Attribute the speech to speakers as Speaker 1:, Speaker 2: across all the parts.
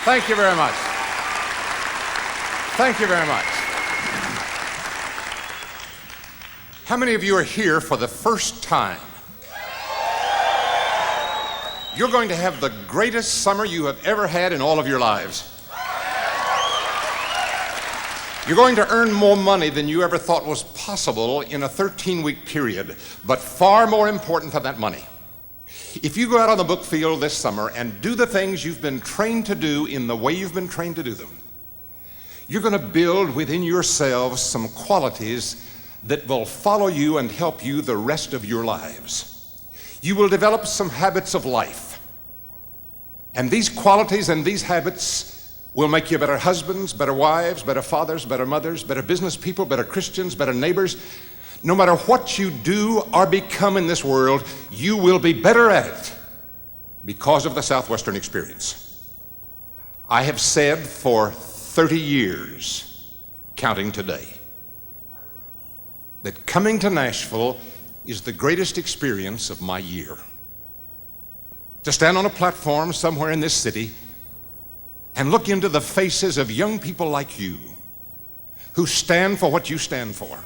Speaker 1: Thank you very much. Thank you very much. How many of you are here for the first time? You're going to have the greatest summer you have ever had in all of your lives. You're going to earn more money than you ever thought was possible in a 13-week period, but far more important than that money. If you go out on the book field this summer and do the things you've been trained to do in the way you've been trained to do them, you're going to build within yourselves some qualities that will follow you and help you the rest of your lives. You will develop some habits of life. And these qualities and these habits will make you better husbands, better wives, better fathers, better mothers, better business people, better Christians, better neighbors. No matter what you do or become in this world, you will be better at it because of the Southwestern experience. I have said for 30 years, counting today, that coming to Nashville is the greatest experience of my year. To stand on a platform somewhere in this city and look into the faces of young people like you who stand for what you stand for,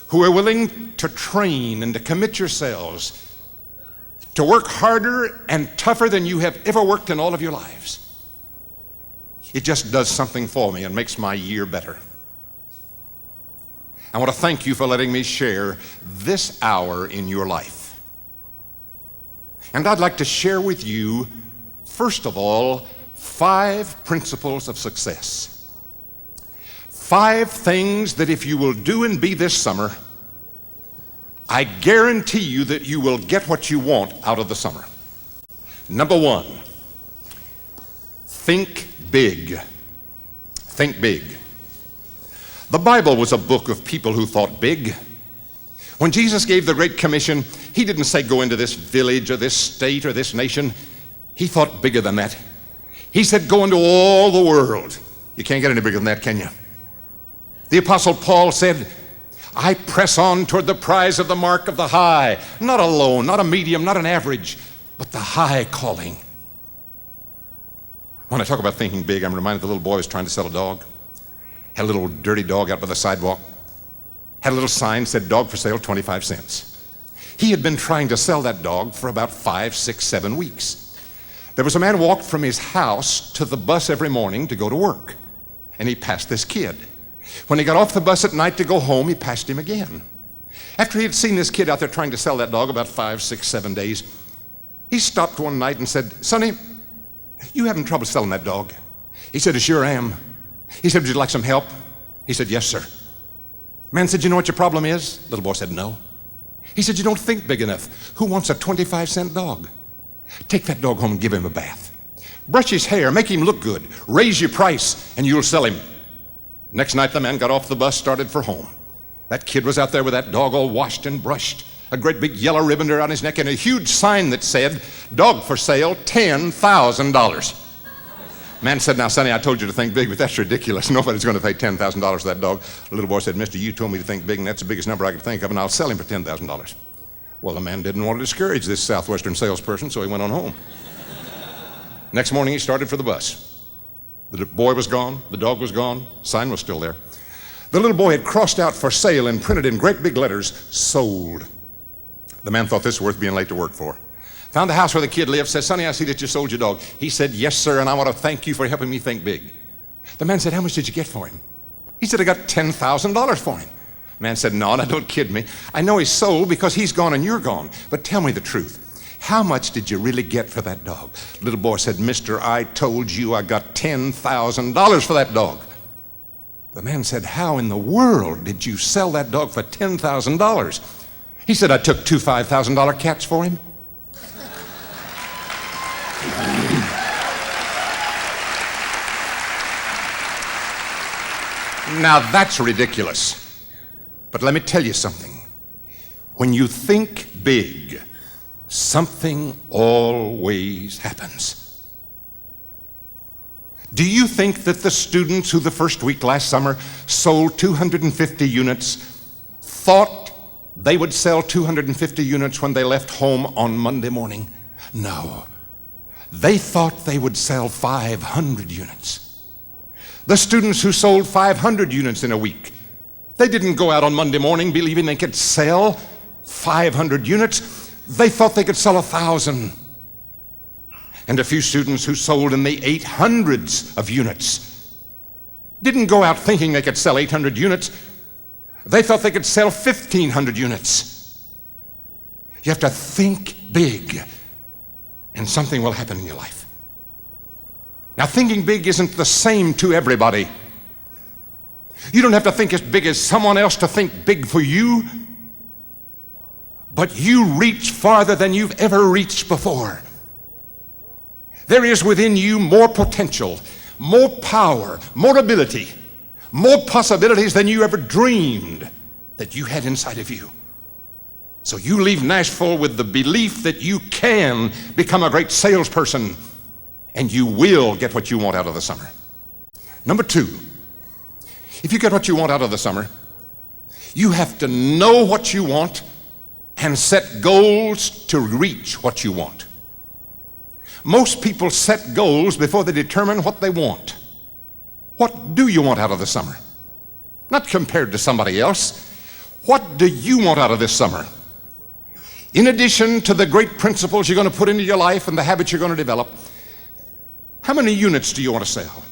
Speaker 1: who are willing to train and to commit yourselves to work harder and tougher than you have ever worked in all of your lives. It just does something for me and makes my year better. I want to thank you for letting me share this hour in your life. And I'd like to share with you, first of all, 5 principles of success. 5 things that if you will do and be this summer, I guarantee you that you will get what you want out of the summer. Number 1, think big. Think big. The Bible was a book of people who thought big. When Jesus gave the Great Commission, he didn't say go into this village or this state or this nation. He thought bigger than that. He said go into all the world. You can't get any bigger than that, can you? The Apostle Paul said, I press on toward the prize of the mark of the high, not a low, not a medium, not an average, but the high calling. When I talk about thinking big, I'm reminded the little boy was trying to sell a dog. Had a little dirty dog out by the sidewalk. Had a little sign said dog for sale, 25 cents. He had been trying to sell that dog for about 5, 6, 7 weeks. There was a man who walked from his house to the bus every morning to go to work, and he passed this kid. When he got off the bus at night to go home, he passed him again. After he had seen this kid out there trying to sell that dog about 5, 6, 7 days, he stopped one night and said, Sonny, you having trouble selling that dog? He said, I sure am. He said, would you like some help? He said, yes, sir. Man said, you know what your problem is? Little boy said, no. He said, you don't think big enough. Who wants a 25-cent dog? Take that dog home and give him a bath. Brush his hair, make him look good. Raise your price, and you'll sell him. Next night, the man got off the bus, started for home. That kid was out there with that dog all washed and brushed, a great big yellow ribbon around his neck, and a huge sign that said, dog for sale, $10,000. Man said, now, Sonny, I told you to think big, but that's ridiculous. Nobody's going to pay $10,000 for that dog. The little boy said, mister, you told me to think big, and that's the biggest number I could think of, and I'll sell him for $10,000. Well, the man didn't want to discourage this Southwestern salesperson, so he went on home. Next morning, he started for the bus. The boy was gone, the dog was gone, sign was still there. The little boy had crossed out for sale and printed in great big letters, sold. The man thought this was worth being late to work for. Found the house where the kid lived, said, Sonny, I see that you sold your dog. He said, yes, sir, and I want to thank you for helping me think big. The man said, how much did you get for him? He said, I got $10,000 for him. The man said, no, don't kid me. I know he's sold because he's gone and you're gone, but tell me the truth. How much did you really get for that dog? Little boy said, mister, I told you I got $10,000 for that dog. The man said, how in the world did you sell that dog for $10,000? He said, I took 2 $5,000 cats for him. Now that's ridiculous. But let me tell you something. When you think big, something always happens. Do you think that the students who the first week last summer sold 250 units thought they would sell 250 units when they left home on Monday morning? No. They thought they would sell 500 units. The students who sold 500 units in a week, they didn't go out on Monday morning believing they could sell 500 units. They thought they could sell 1,000. And a few students who sold in the 800s of units didn't go out thinking they could sell 800 units. They thought they could sell 1,500 units. You have to think big, and something will happen in your life. Now, thinking big isn't the same to everybody. You don't have to think as big as someone else to think big for you, but you reach farther than you've ever reached before. There is within you more potential, more power, more ability, more possibilities than you ever dreamed that you had inside of you. So you leave Nashville with the belief that you can become a great salesperson, and you will get what you want out of the summer. Number two, if you get what you want out of the summer, you have to know what you want and set goals to reach what you want. Most people set goals before they determine what they want. What do you want out of the summer? Not compared to somebody else. What do you want out of this summer? In addition to the great principles you're going to put into your life and the habits you're going to develop, how many units do you want to sell?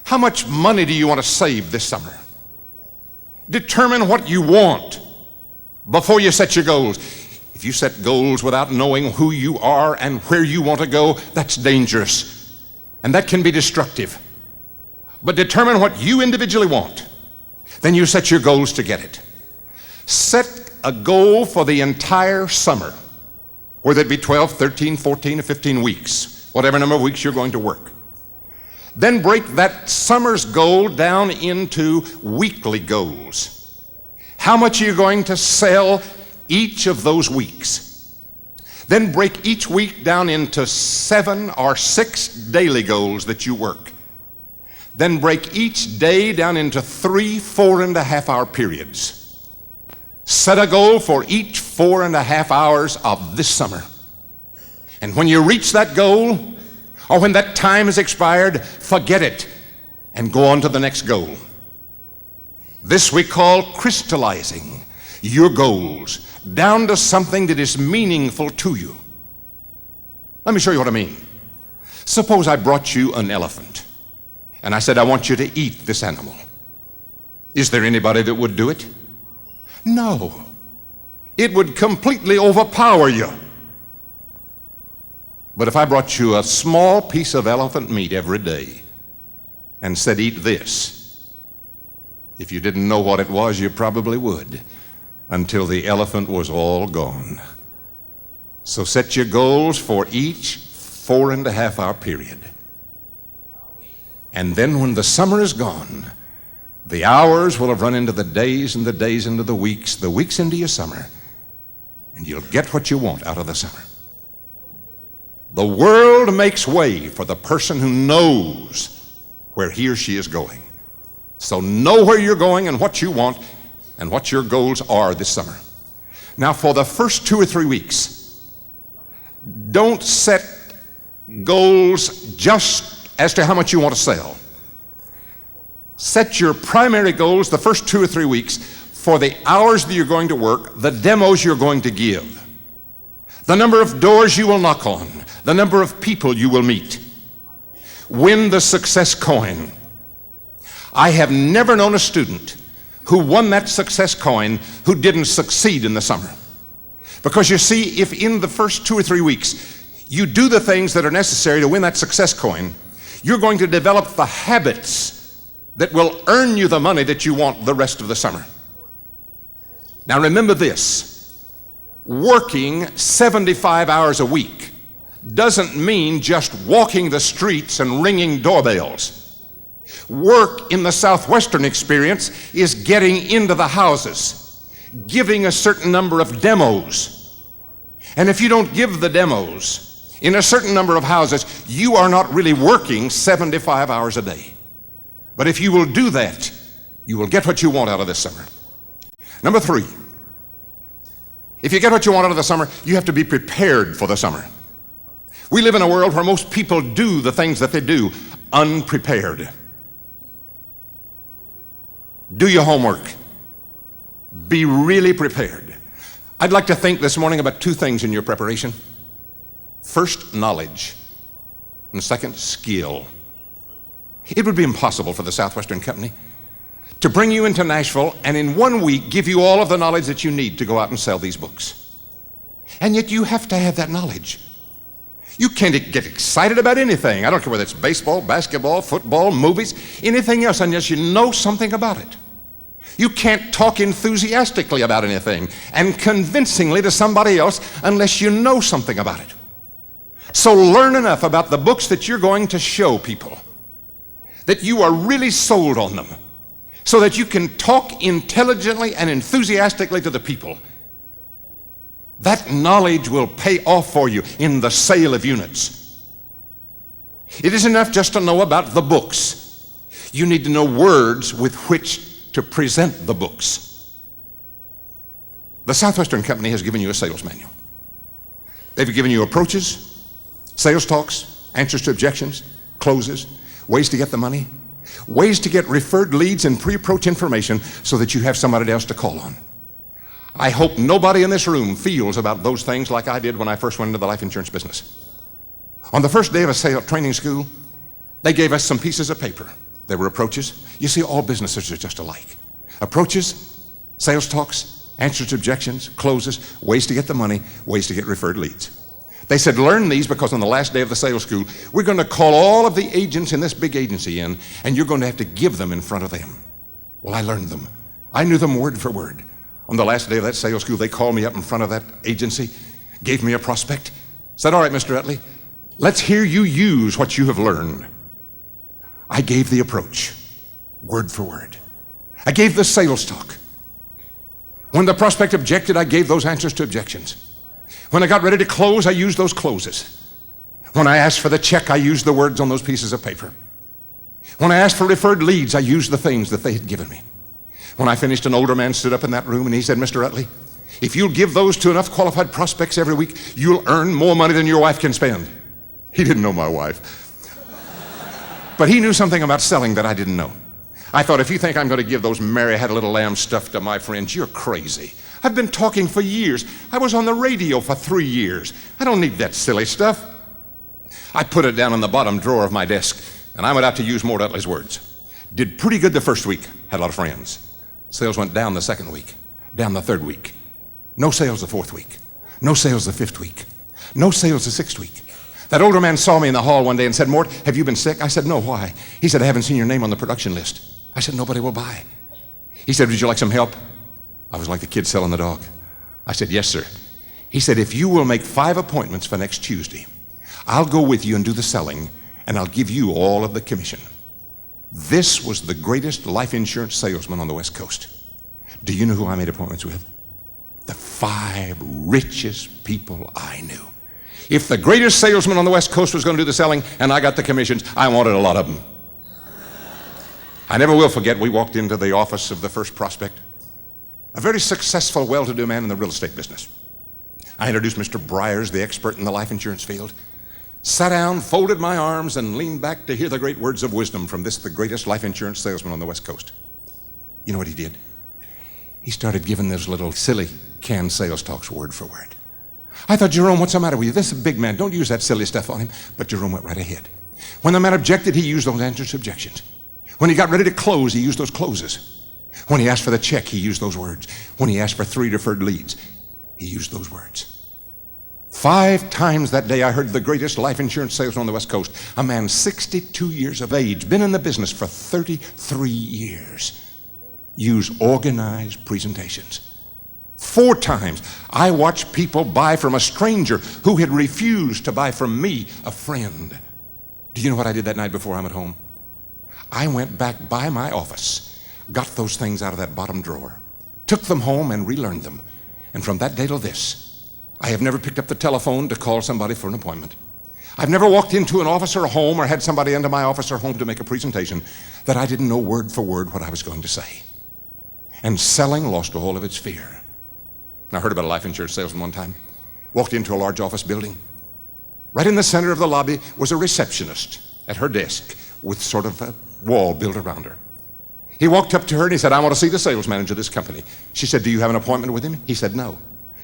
Speaker 1: How much money do you want to save this summer? Determine what you want before you set your goals. If you set goals without knowing who you are and where you want to go, that's dangerous, and that can be destructive. But determine what you individually want. Then you set your goals to get it. Set a goal for the entire summer, whether it be 12, 13, 14, or 15 weeks, whatever number of weeks you're going to work. Then break that summer's goal down into weekly goals. How much are you going to sell each of those weeks? Then break each week down into 7 or 6 daily goals that you work. Then break each day down into 3 4.5-hour periods. Set a goal for each 4.5 hours of this summer. And when you reach that goal, or when that time has expired, forget it and go on to the next goal. This we call crystallizing your goals down to something that is meaningful to you. Let me show you what I mean. Suppose I brought you an elephant, and I said, I want you to eat this animal. Is there anybody that would do it? No. It would completely overpower you. But if I brought you a small piece of elephant meat every day and said, eat this, if you didn't know what it was, you probably would, until the elephant was all gone. So set your goals for each 4.5-hour period. And then when the summer is gone, the hours will have run into the days, and the days into the weeks into your summer, and you'll get what you want out of the summer. The world makes way for the person who knows where he or she is going. So know where you're going and what you want and what your goals are this summer. Now, for the first 2 or 3 weeks, don't set goals just as to how much you want to sell. Set your primary goals the first 2 or 3 weeks for the hours that you're going to work, the demos you're going to give, the number of doors you will knock on, the number of people you will meet. Win the success coin. I have never known a student who won that success coin who didn't succeed in the summer. Because you see, if in the first 2 or 3 weeks you do the things that are necessary to win that success coin, you're going to develop the habits that will earn you the money that you want the rest of the summer. Now remember this, working 75 hours a week doesn't mean just walking the streets and ringing doorbells. Work in the Southwestern experience is getting into the houses, giving a certain number of demos. And if you don't give the demos in a certain number of houses, you are not really working 75 hours a day. But if you will do that, you will get what you want out of this summer. Number 3, if you get what you want out of the summer, you have to be prepared for the summer. We live in a world where most people do the things that they do unprepared. Do your homework. Be really prepared. I'd like to think this morning about two things in your preparation. First, knowledge, and second, skill. It would be impossible for the Southwestern Company to bring you into Nashville and in 1 week give you all of the knowledge that you need to go out and sell these books. And yet you have to have that knowledge. You can't get excited about anything. I don't care whether it's baseball, basketball, football, movies, anything else, unless you know something about it. You can't talk enthusiastically about anything and convincingly to somebody else unless you know something about it. So learn enough about the books that you're going to show people, that you are really sold on them, so that you can talk intelligently and enthusiastically to the people. That knowledge will pay off for you in the sale of units. It isn't enough just to know about the books. You need to know words with which to present the books. The Southwestern Company has given you a sales manual. They've given you approaches, sales talks, answers to objections, closes, ways to get the money, ways to get referred leads and pre-approach information so that you have somebody else to call on. I hope nobody in this room feels about those things like I did when I first went into the life insurance business. On the first day of a sales training school, they gave us some pieces of paper. There were approaches. You see, all businesses are just alike. Approaches, sales talks, answers to objections, closes, ways to get the money, ways to get referred leads. They said, learn these because on the last day of the sales school, we're going to call all of the agents in this big agency in, and you're going to have to give them in front of them. Well, I learned them. I knew them word for word. On the last day of that sales school, they called me up in front of that agency, gave me a prospect, said, all right, Mr. Utley, let's hear you use what you have learned. I gave the approach, word for word. I gave the sales talk. When the prospect objected, I gave those answers to objections. When I got ready to close, I used those closes. When I asked for the check, I used the words on those pieces of paper. When I asked for referred leads, I used the things that they had given me. When I finished, an older man stood up in that room and he said, Mr. Utley, if you'll give those to enough qualified prospects every week, you'll earn more money than your wife can spend. He didn't know my wife. But he knew something about selling that I didn't know. I thought, if you think I'm going to give those Mary Had a Little Lamb stuff to my friends, you're crazy. I've been talking for years. I was on the radio for 3 years. I don't need that silly stuff. I put it down in the bottom drawer of my desk, and I went out to use Mort Utley's words. Did pretty good the first week, had a lot of friends. Sales went down the second week, down the third week. No sales the fourth week. No sales the fifth week. No sales the sixth week. That older man saw me in the hall one day and said, Mort, have you been sick? I said, no, why? He said, I haven't seen your name on the production list. I said, nobody will buy. He said, would you like some help? I was like the kid selling the dog. I said, yes, sir. He said, if you will make 5 appointments for next Tuesday, I'll go with you and do the selling, and I'll give you all of the commission. This was the greatest life insurance salesman on the West Coast. Do you know who I made appointments with? The 5 richest people I knew. If the greatest salesman on the West Coast was going to do the selling and I got the commissions, I wanted a lot of them. I never will forget, we walked into the office of the first prospect, a very successful, well-to-do man in the real estate business. I introduced Mr. Briers, the expert in the life insurance field, sat down, folded my arms, and leaned back to hear the great words of wisdom from this, the greatest life insurance salesman on the West Coast. You know what he did? He started giving those little silly canned sales talks word for word. I thought, Jerome, what's the matter with you? This is a big man. Don't use that silly stuff on him. But Jerome went right ahead. When the man objected, he used those answers to objections. When he got ready to close, he used those closes. When he asked for the check, he used those words. When he asked for 3 referred leads, he used those words. 5 times that day, I heard the greatest life insurance salesman on the West Coast, a man 62 years of age, been in the business for 33 years, use organized presentations. 4 times, I watched people buy from a stranger who had refused to buy from me, a friend. Do you know what I did that night before I went home? I went back by my office, got those things out of that bottom drawer, took them home and relearned them. And from that day till this, I have never picked up the telephone to call somebody for an appointment. I've never walked into an office or a home or had somebody into my office or home to make a presentation that I didn't know word for word what I was going to say. And selling lost all of its fear. I heard about a life insurance salesman one time. Walked into a large office building. Right in the center of the lobby was a receptionist at her desk with sort of a wall built around her. He walked up to her and he said, "I want to see the sales manager of this company." She said, "Do you have an appointment with him?" He said, "No."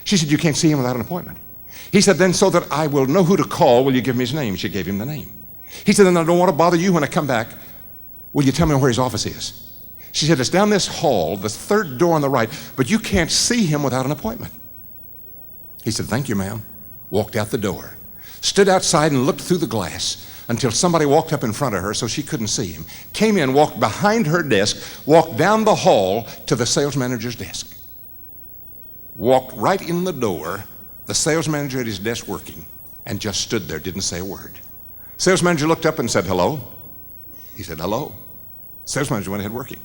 Speaker 1: She said, "You can't see him without an appointment." He said, "Then so that I will know who to call, will you give me his name?" She gave him the name. He said, "Then I don't want to bother you when I come back. Will you tell me where his office is?" She said, "It's down this hall, the third door on the right, but you can't see him without an appointment." He said, "Thank you, ma'am." Walked out the door, stood outside and looked through the glass until somebody walked up in front of her so she couldn't see him. Came in, walked behind her desk, walked down the hall to the sales manager's desk. Walked right in the door, the sales manager at his desk working, and just stood there, didn't say a word. Sales manager looked up and said, "Hello?" He said, "Hello." Sales manager went ahead working.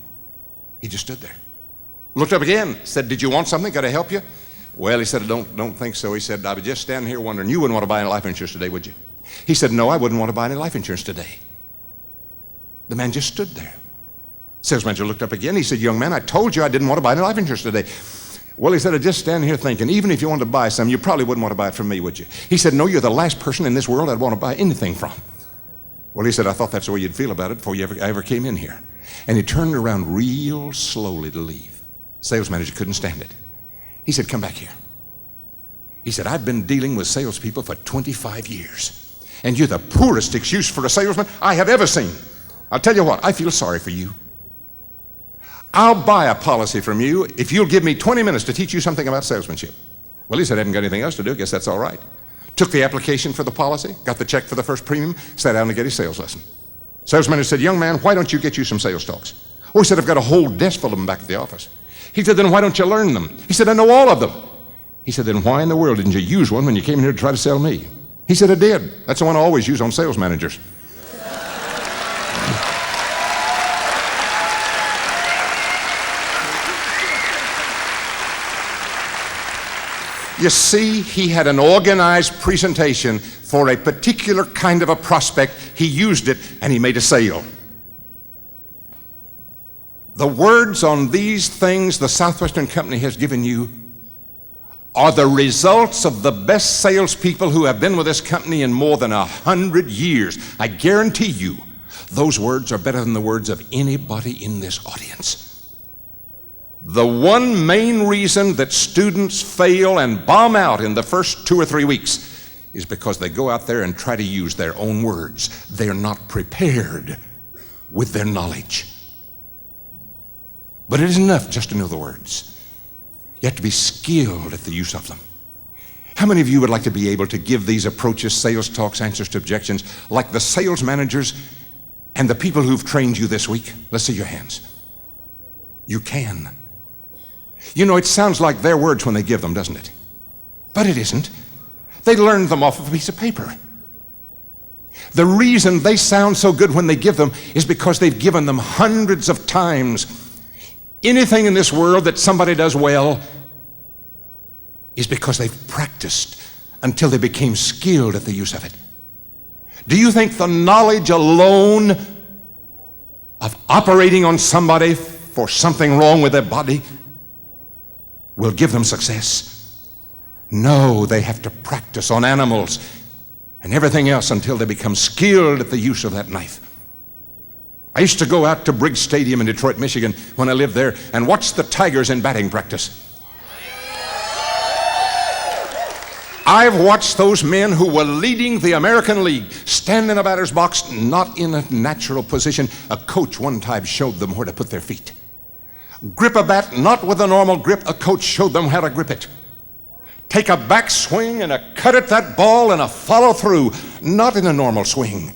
Speaker 1: He just stood there. Looked up again, said, "Did you want something? Got to help you?" "Well," he said, I don't think so." He said, "I was just standing here wondering, you wouldn't want to buy any life insurance today, would you?" He said, "No, I wouldn't want to buy any life insurance today." The man just stood there. Sales manager looked up again. He said, "Young man, I told you I didn't want to buy any life insurance today." "Well," he said, "I just stand here thinking, even if you wanted to buy some, you probably wouldn't want to buy it from me, would you?" He said, "No, you're the last person in this world I'd want to buy anything from." "Well," he said, "I thought that's the way you'd feel about it before I ever came in here." And he turned around real slowly to leave. Sales manager couldn't stand it. He said, "Come back here." He said, "I've been dealing with salespeople for 25 years, and you're the poorest excuse for a salesman I have ever seen. I'll tell you what, I feel sorry for you. I'll buy a policy from you if you'll give me 20 minutes to teach you something about salesmanship." Well, he said, "I haven't got anything else to do. Guess that's all right." Took the application for the policy, got the check for the first premium, sat down to get his sales lesson. Salesman said, "Young man, why don't you get you some sales talks?" Oh, he said, "I've got a whole desk full of them back at the office." He said, "Then why don't you learn them?" He said, "I know all of them." He said, "Then why in the world didn't you use one when you came in here to try to sell me?" He said, "I did. That's the one I always use on sales managers." You see, he had an organized presentation for a particular kind of a prospect. He used it and he made a sale. The words on these things the Southwestern Company has given you are the results of the best salespeople who have been with this company in more than 100 years. I guarantee you, those words are better than the words of anybody in this audience. The one main reason that students fail and bomb out in the first 2 or 3 weeks is because they go out there and try to use their own words. They're not prepared with their knowledge. But it isn't enough just to know the words. You have to be skilled at the use of them. How many of you would like to be able to give these approaches, sales talks, answers to objections, like the sales managers and the people who've trained you this week? Let's see your hands. You can. You know, it sounds like their words when they give them, doesn't it? But it isn't. They learned them off of a piece of paper. The reason they sound so good when they give them is because they've given them hundreds of times. Anything in this world that somebody does well is because they've practiced until they became skilled at the use of it. Do you think the knowledge alone of operating on somebody for something wrong with their body will give them success? No, they have to practice on animals and everything else until they become skilled at the use of that knife. I used to go out to Briggs Stadium in Detroit, Michigan when I lived there and watch the Tigers in batting practice. I've watched those men who were leading the American League stand in a batter's box, not in a natural position. A coach one time showed them where to put their feet. Grip a bat, not with a normal grip. A coach showed them how to grip it. Take a back swing and a cut at that ball and a follow through, not in a normal swing.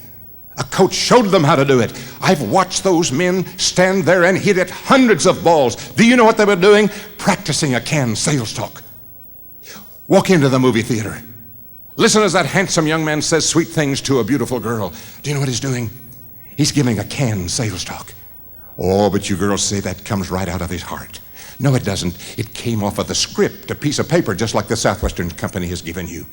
Speaker 1: A coach showed them how to do it. I've watched those men stand there and hit it hundreds of balls. Do you know what they were doing? Practicing a canned sales talk. Walk into the movie theater. Listen as that handsome young man says sweet things to a beautiful girl. Do you know what he's doing? He's giving a canned sales talk. Oh, but you girls say that comes right out of his heart. No, it doesn't. It came off of the script, a piece of paper, just like the Southwestern Company has given you.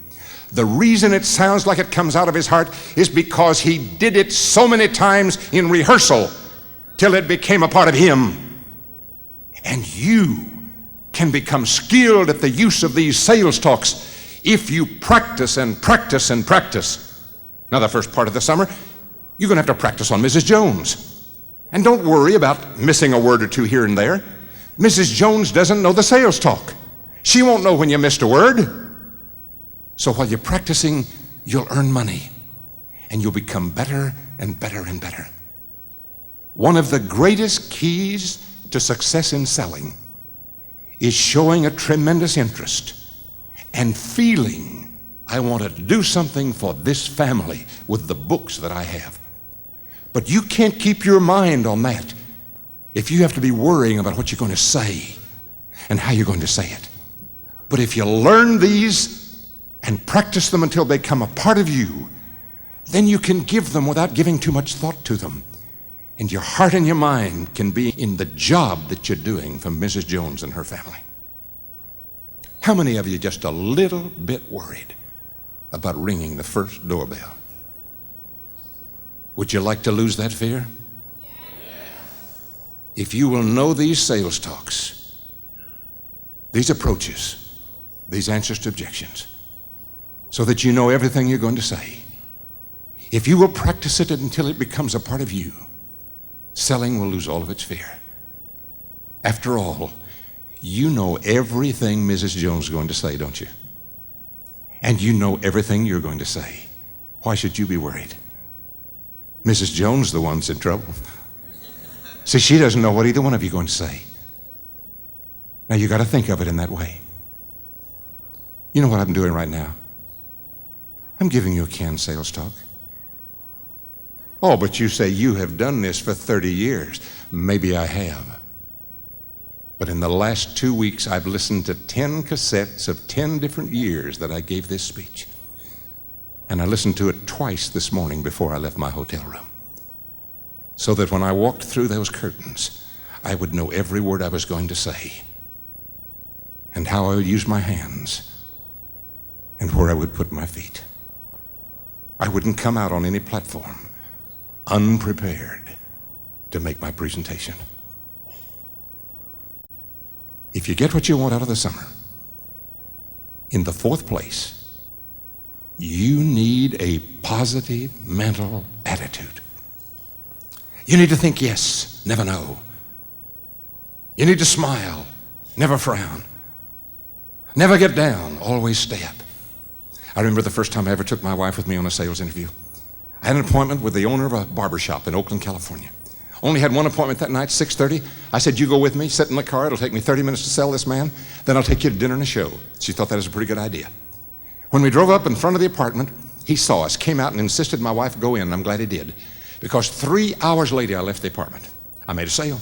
Speaker 1: The reason it sounds like it comes out of his heart is because he did it so many times in rehearsal till it became a part of him. And you can become skilled at the use of these sales talks if you practice and practice and practice. Now, the first part of the summer, you're going to have to practice on Mrs. Jones. And don't worry about missing a word or two here and there. Mrs. Jones doesn't know the sales talk. She won't know when you missed a word. So while you're practicing, you'll earn money, and you'll become better and better and better. One of the greatest keys to success in selling is showing a tremendous interest and feeling, I want to do something for this family with the books that I have. But you can't keep your mind on that if you have to be worrying about what you're going to say and how you're going to say it. But if you learn these and practice them until they become a part of you, then you can give them without giving too much thought to them. And your heart and your mind can be in the job that you're doing for Mrs. Jones and her family. How many of you just a little bit worried about ringing the first doorbell? Would you like to lose that fear? If you will know these sales talks, these approaches, these answers to objections, so that you know everything you're going to say, if you will practice it until it becomes a part of you, selling will lose all of its fear. After all, you know everything Mrs. Jones is going to say, don't you? And you know everything you're going to say. Why should you be worried? Mrs. Jones is the one's in trouble. See, she doesn't know what either one of you are going to say. Now, you got to think of it in that way. You know what I'm doing right now? I'm giving you a canned sales talk. Oh, but you say you have done this for 30 years. Maybe I have. But in the last 2 weeks, I've listened to 10 cassettes of 10 different years that I gave this speech. And I listened to it twice this morning before I left my hotel room, so that when I walked through those curtains, I would know every word I was going to say, and how I would use my hands, and where I would put my feet. I wouldn't come out on any platform unprepared to make my presentation. If you get what you want out of the summer, in the fourth place, you need a positive mental attitude. You need to think yes, never no. You need to smile, never frown. Never get down, always stay up. I remember the first time I ever took my wife with me on a sales interview. I had an appointment with the owner of a barber shop in Oakland, California. Only had one appointment that night, 6:30. I said, you go with me, sit in the car, it'll take me 30 minutes to sell this man, then I'll take you to dinner and a show. She thought that was a pretty good idea. When we drove up in front of the apartment, he saw us, came out and insisted my wife go in, and I'm glad he did, because 3 hours later I left the apartment. I made a sale.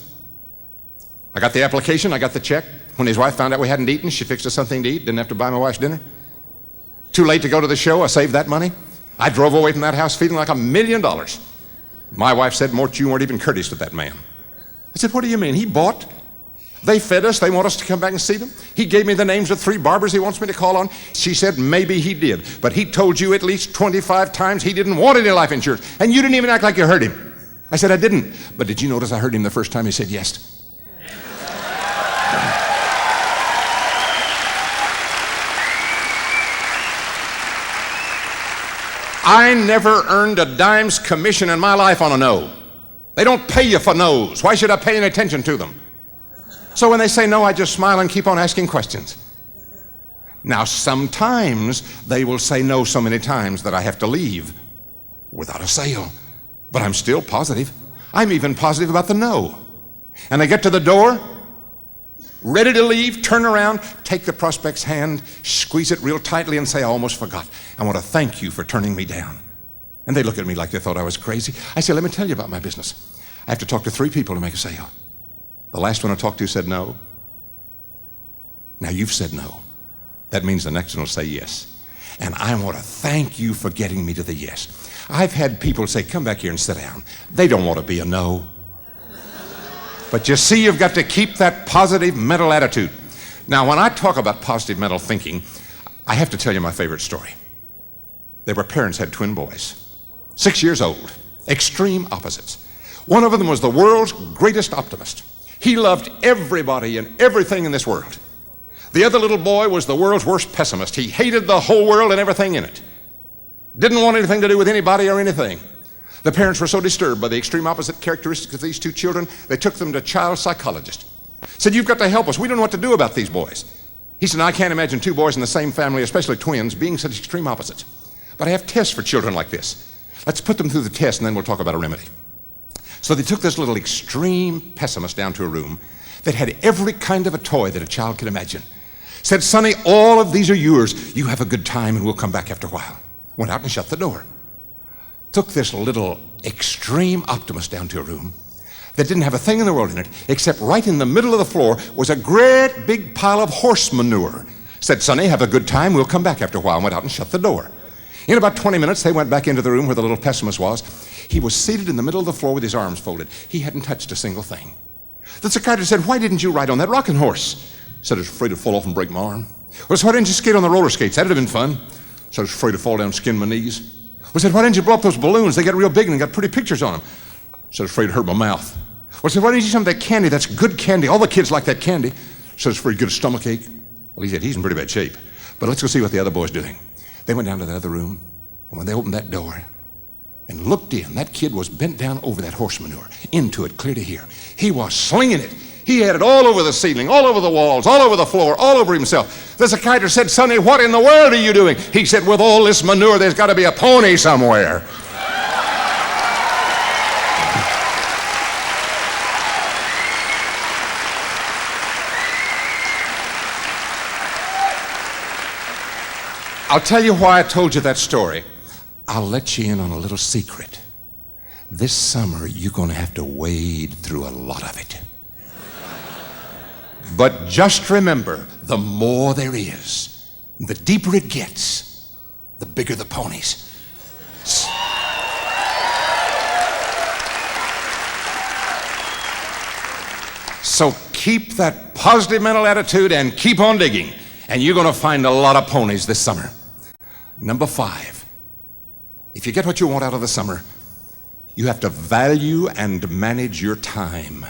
Speaker 1: I got the application, I got the check. When his wife found out we hadn't eaten, she fixed us something to eat, didn't have to buy my wife's dinner. Too late to go to the show, I saved that money. I drove away from that house feeling like $1 million. My wife said, Mort, you weren't even courteous to that man. I said, what do you mean? He bought. They fed us. They want us to come back and see them. He gave me the names of 3 barbers he wants me to call on. She said, maybe he did. But he told you at least 25 times he didn't want any life insurance. And you didn't even act like you heard him. I said, I didn't. But did you notice I heard him the first time he said yes? I never earned a dime's commission in my life on a no. They don't pay you for no's. Why should I pay any attention to them? So when they say no, I just smile and keep on asking questions. Now, sometimes they will say no so many times that I have to leave without a sale. But I'm still positive. I'm even positive about the no. And I get to the door, ready to leave, turn around, take the prospect's hand, squeeze it real tightly and say, I almost forgot. I want to thank you for turning me down. And they look at me like they thought I was crazy. I say, let me tell you about my business. I have to talk to 3 people to make a sale. The last one I talked to said no. Now you've said no. That means the next one will say yes. And I want to thank you for getting me to the yes. I've had people say, come back here and sit down. They don't want to be a no. But you see, you've got to keep that positive mental attitude. Now, when I talk about positive mental thinking, I have to tell you my favorite story. There were parents had twin boys, 6 years old, extreme opposites. One of them was the world's greatest optimist. He loved everybody and everything in this world. The other little boy was the world's worst pessimist. He hated the whole world and everything in it. Didn't want anything to do with anybody or anything. The parents were so disturbed by the extreme opposite characteristics of these two children, they took them to a child psychologist. Said, you've got to help us. We don't know what to do about these boys. He said, I can't imagine two boys in the same family, especially twins, being such extreme opposites. But I have tests for children like this. Let's put them through the test and then we'll talk about a remedy. So they took this little extreme pessimist down to a room that had every kind of a toy that a child could imagine. Said, Sonny, all of these are yours. You have a good time and we'll come back after a while. Went out and shut the door. Took this little extreme optimist down to a room that didn't have a thing in the world in it, except right in the middle of the floor was a great big pile of horse manure. Said, Sonny, have a good time. We'll come back after a while. And went out and shut the door. In about 20 minutes, they went back into the room where the little pessimist was. He was seated in the middle of the floor with his arms folded. He hadn't touched a single thing. The psychiatrist said, why didn't you ride on that rocking horse? Said, I was afraid to fall off and break my arm. Well, so why didn't you skate on the roller skates? That'd have been fun. Said, I was afraid to fall down and skin my knees. Well, said, why didn't you blow up those balloons? They got real big and got pretty pictures on them. Said, I was afraid to hurt my mouth. Well, said, why didn't you eat some of that candy? That's good candy. All the kids like that candy. Said, I was afraid to get a stomachache. Well, he said, he's in pretty bad shape. But let's go see what the other boy's doing. They went down to the other room, and when they opened that door and looked in, that kid was bent down over that horse manure, into it, clear to here. He was slinging it. He had it all over the ceiling, all over the walls, all over the floor, all over himself. The psychiatrist said, Sonny, what in the world are you doing? He said, with all this manure, there's got to be a pony somewhere. I'll tell you why I told you that story. I'll let you in on a little secret. This summer, you're going to have to wade through a lot of it. But just remember, the more there is, the deeper it gets, the bigger the ponies. So keep that positive mental attitude and keep on digging, and you're going to find a lot of ponies this summer. Number 5, if you get what you want out of the summer, you have to value and manage your time.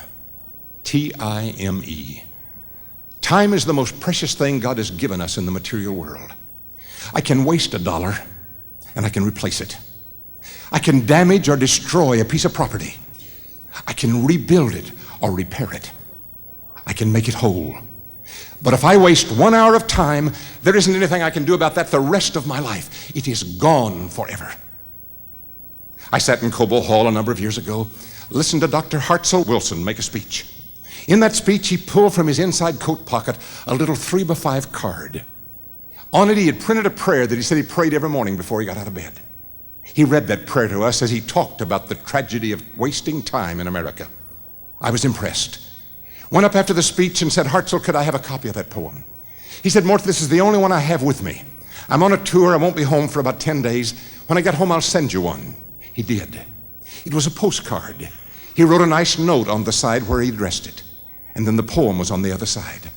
Speaker 1: T-I-M-E. Time is the most precious thing God has given us in the material world. I can waste $1 and I can replace it. I can damage or destroy a piece of property. I can rebuild it or repair it. I can make it whole. But if I waste 1 hour of time, there isn't anything I can do about that the rest of my life. It is gone forever. I sat in Cobo Hall a number of years ago, listened to Dr. Hartzell Wilson make a speech. In that speech, he pulled from his inside coat pocket a little 3x5 card. On it, he had printed a prayer that he said he prayed every morning before he got out of bed. He read that prayer to us as he talked about the tragedy of wasting time in America. I was impressed. Went up after the speech and said, Hartzell, could I have a copy of that poem? He said, Mort, this is the only one I have with me. I'm on a tour. I won't be home for about 10 days. When I get home, I'll send you one. He did. It was a postcard. He wrote a nice note on the side where he addressed it. And then the poem was on the other side.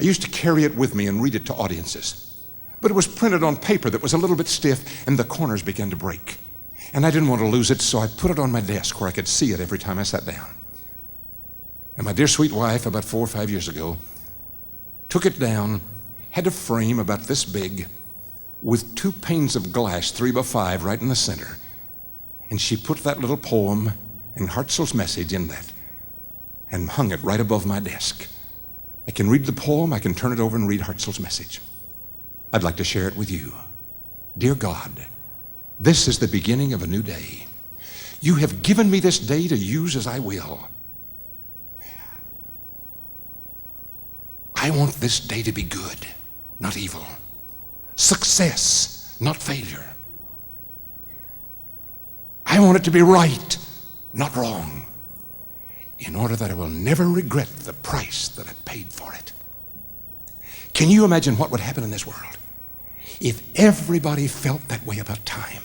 Speaker 1: I used to carry it with me and read it to audiences. But it was printed on paper that was a little bit stiff, and the corners began to break. And I didn't want to lose it, so I put it on my desk where I could see it every time I sat down. And my dear sweet wife, about 4 or 5 years ago, took it down, had a frame about this big, with 2 panes of glass, 3x5, right in the center. And she put that little poem and Hartzell's message in that and hung it right above my desk. I can read the poem, I can turn it over and read Hartzell's message. I'd like to share it with you. Dear God, this is the beginning of a new day. You have given me this day to use as I will. I want this day to be good, not evil. Success, not failure. I want it to be right, not wrong, in order that I will never regret the price that I paid for it. Can you imagine what would happen in this world if everybody felt that way about time?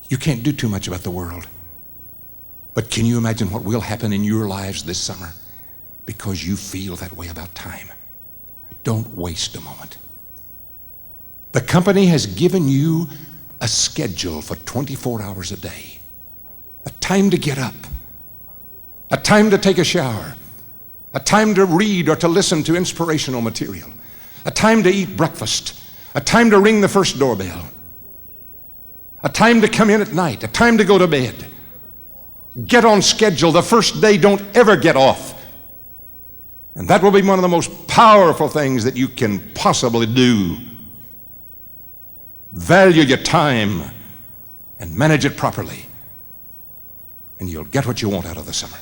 Speaker 1: You can't do too much about the world, but can you imagine what will happen in your lives this summer because you feel that way about time? Don't waste a moment. The company has given you a schedule for 24 hours a day, a time to get up, a time to take a shower, a time to read or to listen to inspirational material, a time to eat breakfast, a time to ring the first doorbell, a time to come in at night, a time to go to bed. Get on schedule. The first day, don't ever get off. And that will be one of the most powerful things that you can possibly do. Value your time and manage it properly, and you'll get what you want out of the summer.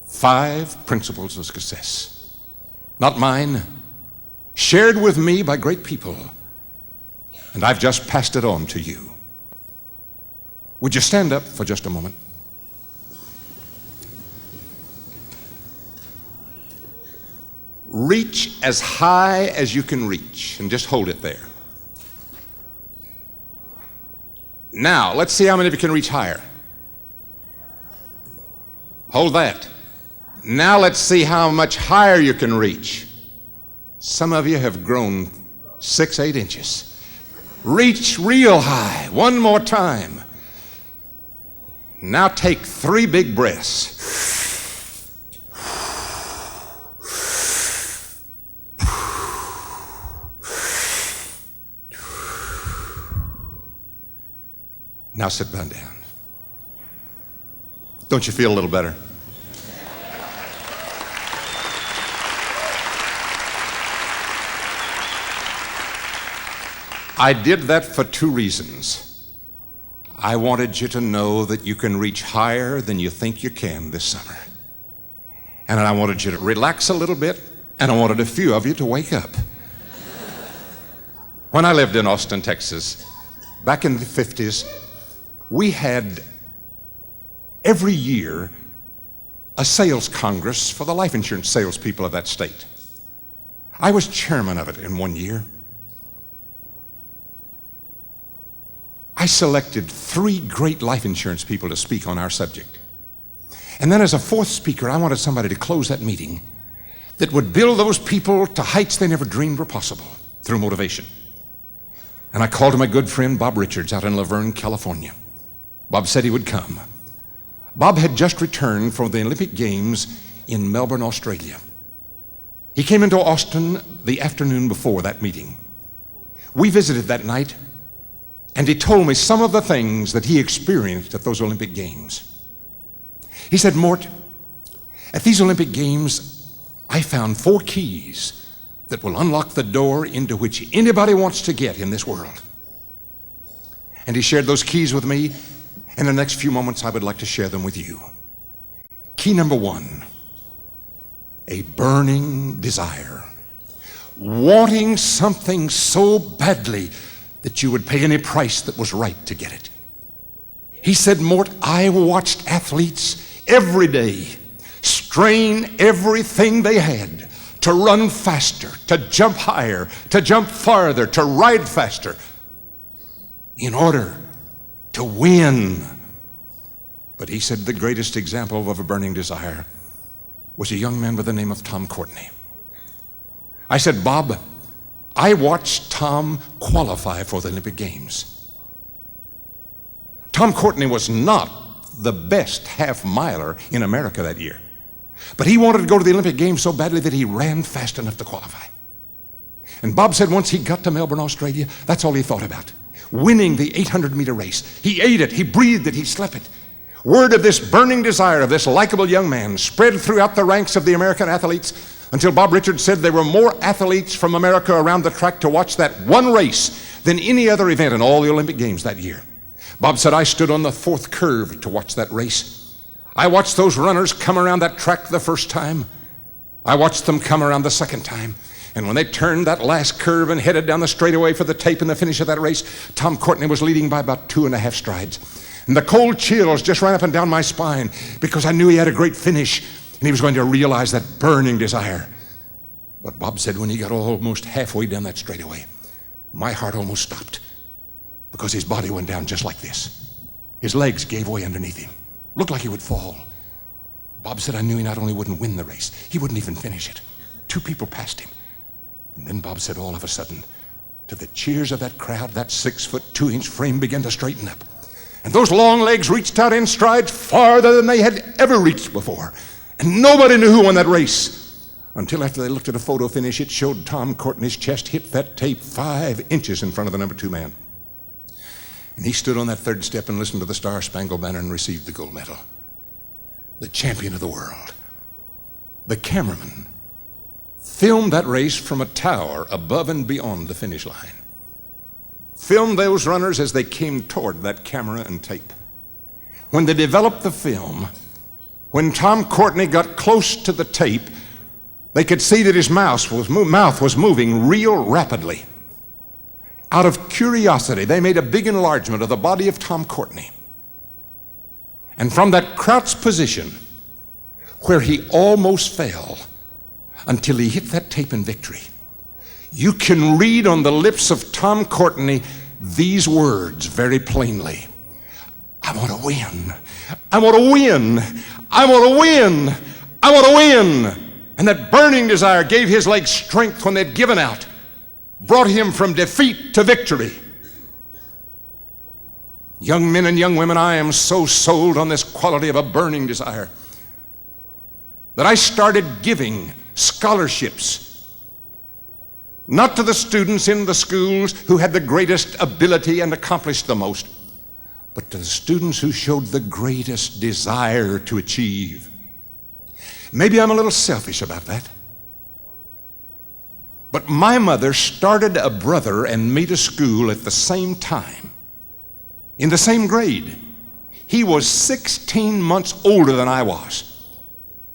Speaker 1: 5 principles of success. Not mine, shared with me by great people, and I've just passed it on to you. Would you stand up for just a moment? Reach as high as you can reach and just hold it there. Now, let's see how many of you can reach higher. Hold that. Now let's see how much higher you can reach. Some of you have grown 6, 8 inches. Reach real high. One more time. Now take 3 big breaths. Now sit down. Don't you feel a little better? I did that for 2 reasons. I wanted you to know that you can reach higher than you think you can this summer. And I wanted you to relax a little bit, and I wanted a few of you to wake up. When I lived in Austin, Texas, back in the 50s, we had every year a sales congress for the life insurance salespeople of that state. I was chairman of it in one year. I selected 3 great life insurance people to speak on our subject. And then as a 4th speaker, I wanted somebody to close that meeting that would build those people to heights they never dreamed were possible through motivation. And I called to my good friend Bob Richards out in Laverne, California. Bob said he would come. Bob had just returned from the Olympic Games in Melbourne, Australia. He came into Austin the afternoon before that meeting. We visited that night, and he told me some of the things that he experienced at those Olympic Games. He said, Mort, at these Olympic Games, I found 4 keys that will unlock the door into which anybody wants to get in this world. And he shared those keys with me, and in the next few moments I would like to share them with you. Key number 1, a burning desire. Wanting something so badly that you would pay any price that was right to get it. He said, Mort, I watched athletes every day strain everything they had to run faster, to jump higher, to jump farther, to ride faster in order to win. But he said the greatest example of a burning desire was a young man by the name of Tom Courtney. I said, Bob, I watched Tom qualify for the Olympic Games. Tom Courtney was not the best half-miler in America that year, but he wanted to go to the Olympic Games so badly that he ran fast enough to qualify. And Bob said once he got to Melbourne, Australia, that's all he thought about, winning the 800-meter race. He ate it, he breathed it, he slept it. Word of this burning desire of this likable young man spread throughout the ranks of the American athletes until Bob Richards said there were more athletes from America around the track to watch that one race than any other event in all the Olympic Games that year. Bob said, I stood on the 4th curve to watch that race. I watched those runners come around that track the first time. I watched them come around the second time. And when they turned that last curve and headed down the straightaway for the tape and the finish of that race, Tom Courtney was leading by about 2.5 strides. And the cold chills just ran up and down my spine because I knew he had a great finish and he was going to realize that burning desire. But Bob said when he got almost halfway down that straightaway, my heart almost stopped because his body went down just like this. His legs gave way underneath him. Looked like he would fall. Bob said I knew he not only wouldn't win the race, he wouldn't even finish it. 2 people passed him. And then Bob said all of a sudden, to the cheers of that crowd, that 6'2" frame began to straighten up. And those long legs reached out in strides farther than they had ever reached before. And nobody knew who won that race. until after they looked at a photo finish, it showed Tom Courtney's chest hit that tape 5 inches in front of the number 2 man. And he stood on that third step and listened to the Star-Spangled Banner and received the gold medal. The champion of the world. The cameraman filmed that race from a tower above and beyond the finish line. Filmed those runners as they came toward that camera and tape. When they developed the film, when Tom Courtney got close to the tape, they could see that his mouth was moving real rapidly. Out of curiosity, they made a big enlargement of the body of Tom Courtney. And from that crouched position, where he almost fell until he hit that tape in victory, you can read on the lips of Tom Courtney these words very plainly. I want to win. I want to win. I want to win. I want to win. And that burning desire gave his legs strength when they'd given out, brought him from defeat to victory. Young men and young women, I am so sold on this quality of a burning desire that I started giving scholarships, not to the students in the schools who had the greatest ability and accomplished the most, but to the students who showed the greatest desire to achieve. Maybe I'm a little selfish about that. But my mother started a brother and me to school at the same time, in the same grade. He was 16 months older than I was.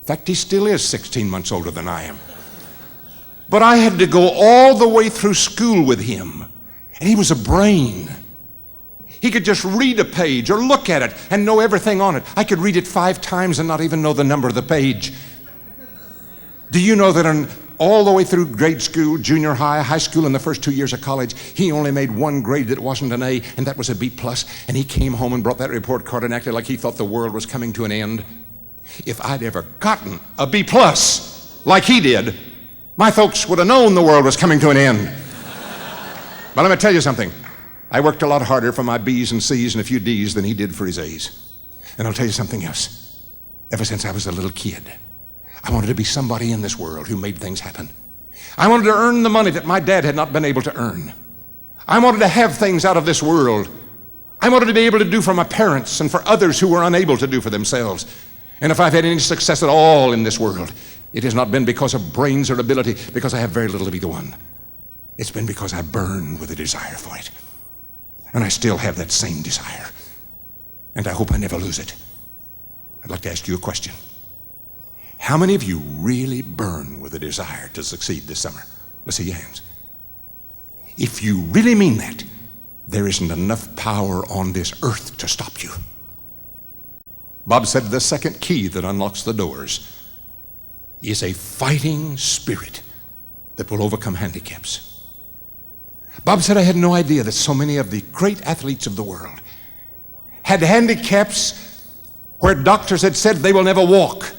Speaker 1: In fact, he still is 16 months older than I am. But I had to go all the way through school with him, and he was a brain. He could just read a page or look at it and know everything on it. I could read it 5 times and not even know the number of the page. Do you know that all the way through grade school, junior high, high school, and the first 2 years of college, he only made 1 grade that wasn't an A, and that was a B+, and he came home and brought that report card and acted like he thought the world was coming to an end? If I'd ever gotten a B+ like he did, my folks would have known the world was coming to an end. But let me tell you something. I worked a lot harder for my B's and C's and a few D's than he did for his A's. And I'll tell you something else. Ever since I was a little kid, I wanted to be somebody in this world who made things happen. I wanted to earn the money that my dad had not been able to earn. I wanted to have things out of this world. I wanted to be able to do for my parents and for others who were unable to do for themselves. And if I've had any success at all in this world, it has not been because of brains or ability, because I have very little of either one. It's been because I burned with a desire for it. And I still have that same desire. And I hope I never lose it. I'd like to ask you a question. How many of you really burn with a desire to succeed this summer? Let's see your hands. If you really mean that, there isn't enough power on this earth to stop you. Bob said the second key that unlocks the doors is a fighting spirit that will overcome handicaps. Bob said, I had no idea that so many of the great athletes of the world had handicaps where doctors had said they will never walk.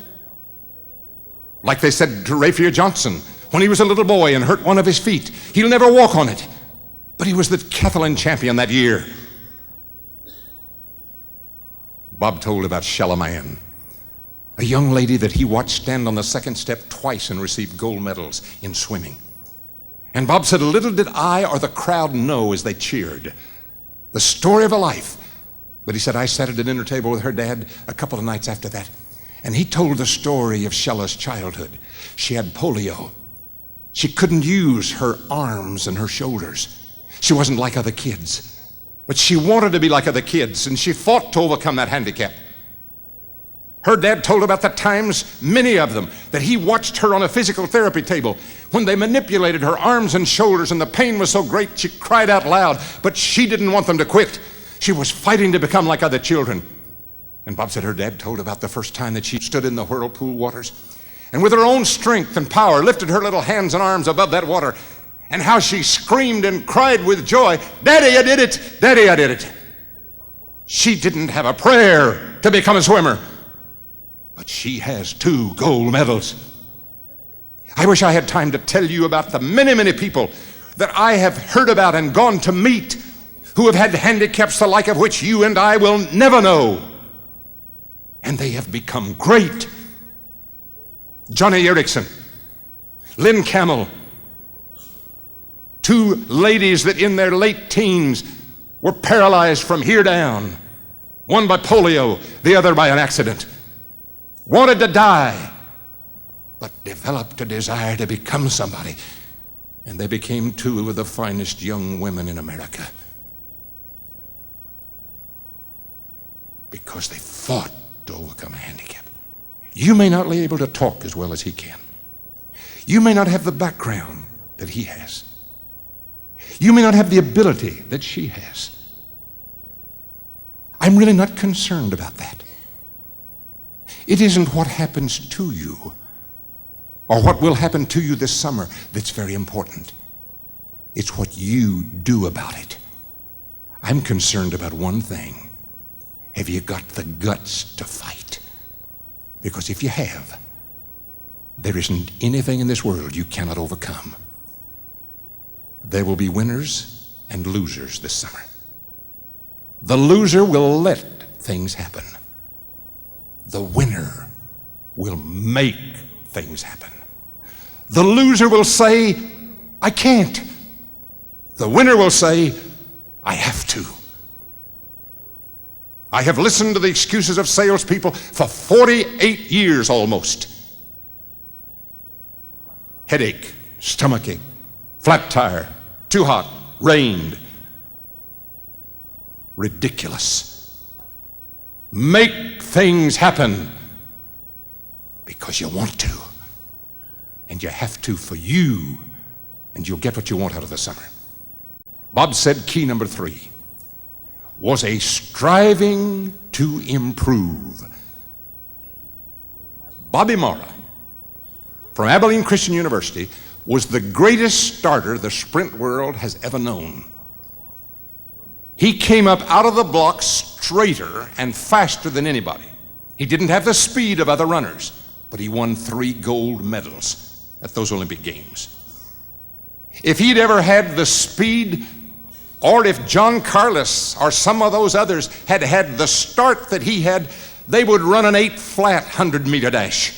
Speaker 1: Like they said to Rafael Johnson when he was a little boy and hurt one of his feet. He'll never walk on it. But he was the decathlon champion that year. Bob told about Shella Mann, a young lady that he watched stand on the second step twice and receive gold medals in swimming. And Bob said, little did I or the crowd know as they cheered the story of a life. But he said, I sat at a dinner table with her dad a couple of nights after that, and he told the story of Shella's childhood. She had polio. She couldn't use her arms and her shoulders. She wasn't like other kids, but she wanted to be like other kids, and she fought to overcome that handicap. Her dad told about the times, many of them, that he watched her on a physical therapy table when they manipulated her arms and shoulders, and the pain was so great she cried out loud, but she didn't want them to quit. She was fighting to become like other children. And Bob said her dad told about the first time that she stood in the whirlpool waters and with her own strength and power lifted her little hands and arms above that water, and how she screamed and cried with joy, Daddy, I did it! Daddy, I did it! She didn't have a prayer to become a swimmer, but she has 2 gold medals. I wish I had time to tell you about the many, many people that I have heard about and gone to meet who have had handicaps the like of which you and I will never know. And they have become great. Johnny Erickson, Lynn Camel. Two ladies that in their late teens were paralyzed from here down, one by polio, the other by an accident. Wanted to die, but developed a desire to become somebody. And they became two of the finest young women in America because they fought to overcome a handicap. You may not be able to talk as well as he can. You may not have the background that he has. You may not have the ability that she has. I'm really not concerned about that. It isn't what happens to you or what will happen to you this summer that's very important. It's what you do about it. I'm concerned about one thing. Have you got the guts to fight? Because if you have, there isn't anything in this world you cannot overcome. There will be winners and losers this summer. The loser will let things happen. The winner will make things happen. The loser will say, I can't. The winner will say, I have to. I have listened to the excuses of salespeople for 48 years almost. Headache, stomachache, flat tire, too hot, rained. Ridiculous. Make things happen because you want to. And you have to for you, and you'll get what you want out of the summer. Bob said key number 3 was a striving to improve. Bobby Morra from Abilene Christian University was the greatest starter the sprint world has ever known. He came up out of the block straighter and faster than anybody. He didn't have the speed of other runners, but he won 3 gold medals at those Olympic Games. If he'd ever had the speed, or if John Carlos or some of those others had had the start that he had, they would run an 8 flat 100-meter dash.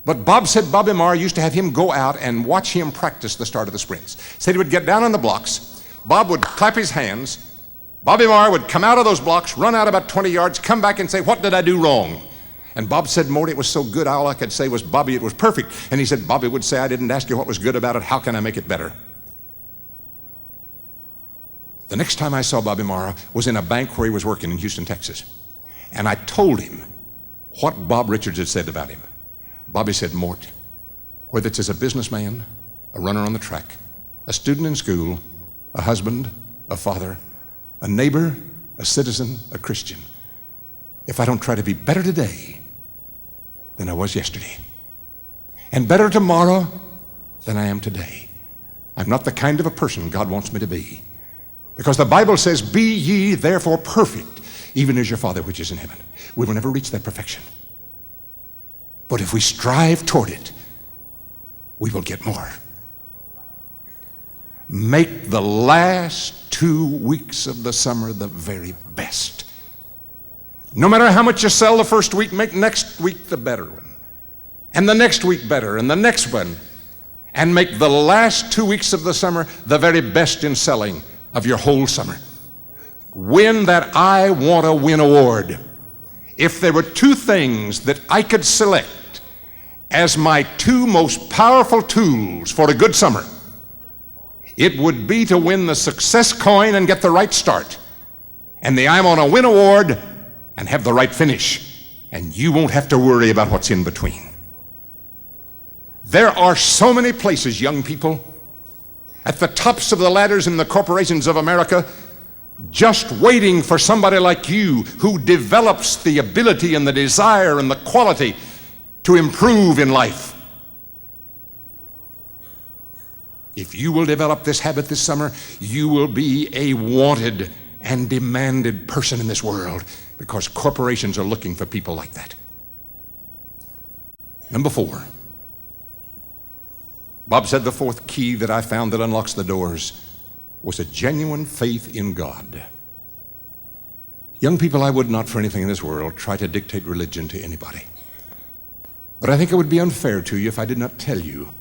Speaker 1: But Bob said Bobby Morra used to have him go out and watch him practice the start of the sprints. Said he would get down on the blocks, Bob would clap his hands, Bobby Morra would come out of those blocks, run out about 20 yards, come back and say, what did I do wrong? And Bob said, Mort, it was so good, all I could say was, Bobby, it was perfect. And he said, Bobby would say, I didn't ask you what was good about it, how can I make it better? The next time I saw Bobby Morra was in a bank where he was working in Houston, Texas. And I told him what Bob Richards had said about him. Bobby said, Mort, whether it's as a businessman, a runner on the track, a student in school, a husband, a father, a neighbor, a citizen, a Christian, if I don't try to be better today than I was yesterday, and better tomorrow than I am today, I'm not the kind of a person God wants me to be. Because the Bible says, be ye therefore perfect, even as your Father which is in heaven. We will never reach that perfection. But if we strive toward it, we will get more. Make the last 2 weeks of the summer the very best. No matter how much you sell the first week, make next week the better one. And the next week better, and the next one. And make the last 2 weeks of the summer the very best in selling of your whole summer. Win that I Want to Win award. If there were 2 things that I could select as my 2 most powerful tools for a good summer, it would be to win the success coin and get the right start, and the I Want to Win award and have the right finish, and you won't have to worry about what's in between. There are so many places, young people, at the tops of the ladders in the corporations of America, just waiting for somebody like you who develops the ability and the desire and the quality to improve in life. If you will develop this habit this summer, you will be a wanted and demanded person in this world, because corporations are looking for people like that. Number 4. Bob said the 4th key that I found that unlocks the doors was a genuine faith in God. Young people, I would not for anything in this world try to dictate religion to anybody. But I think it would be unfair to you if I did not tell you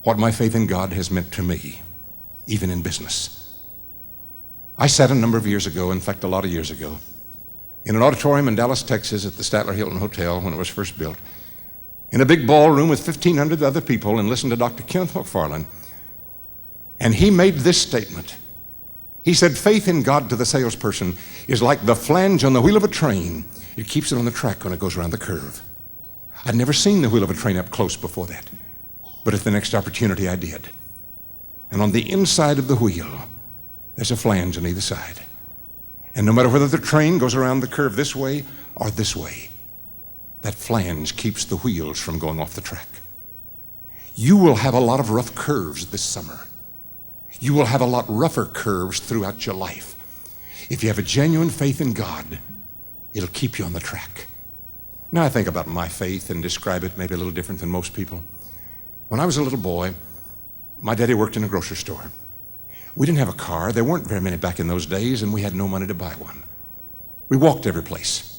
Speaker 1: what my faith in God has meant to me, even in business. I sat a number of years ago, in fact, a lot of years ago, in an auditorium in Dallas, Texas at the Statler Hilton Hotel when it was first built, in a big ballroom with 1,500 other people, and listened to Dr. Kenneth McFarland. And he made this statement. He said, faith in God to the salesperson is like the flange on the wheel of a train. It keeps it on the track when it goes around the curve. I'd never seen the wheel of a train up close before that, but at the next opportunity I did. And on the inside of the wheel, there's a flange on either side. And no matter whether the train goes around the curve this way or this way, that flange keeps the wheels from going off the track. You will have a lot of rough curves this summer. You will have a lot rougher curves throughout your life. If you have a genuine faith in God, it'll keep you on the track. Now I think about my faith and describe it maybe a little different than most people. When I was a little boy, my daddy worked in a grocery store. We didn't have a car. There weren't very many back in those days, and we had no money to buy one. We walked every place.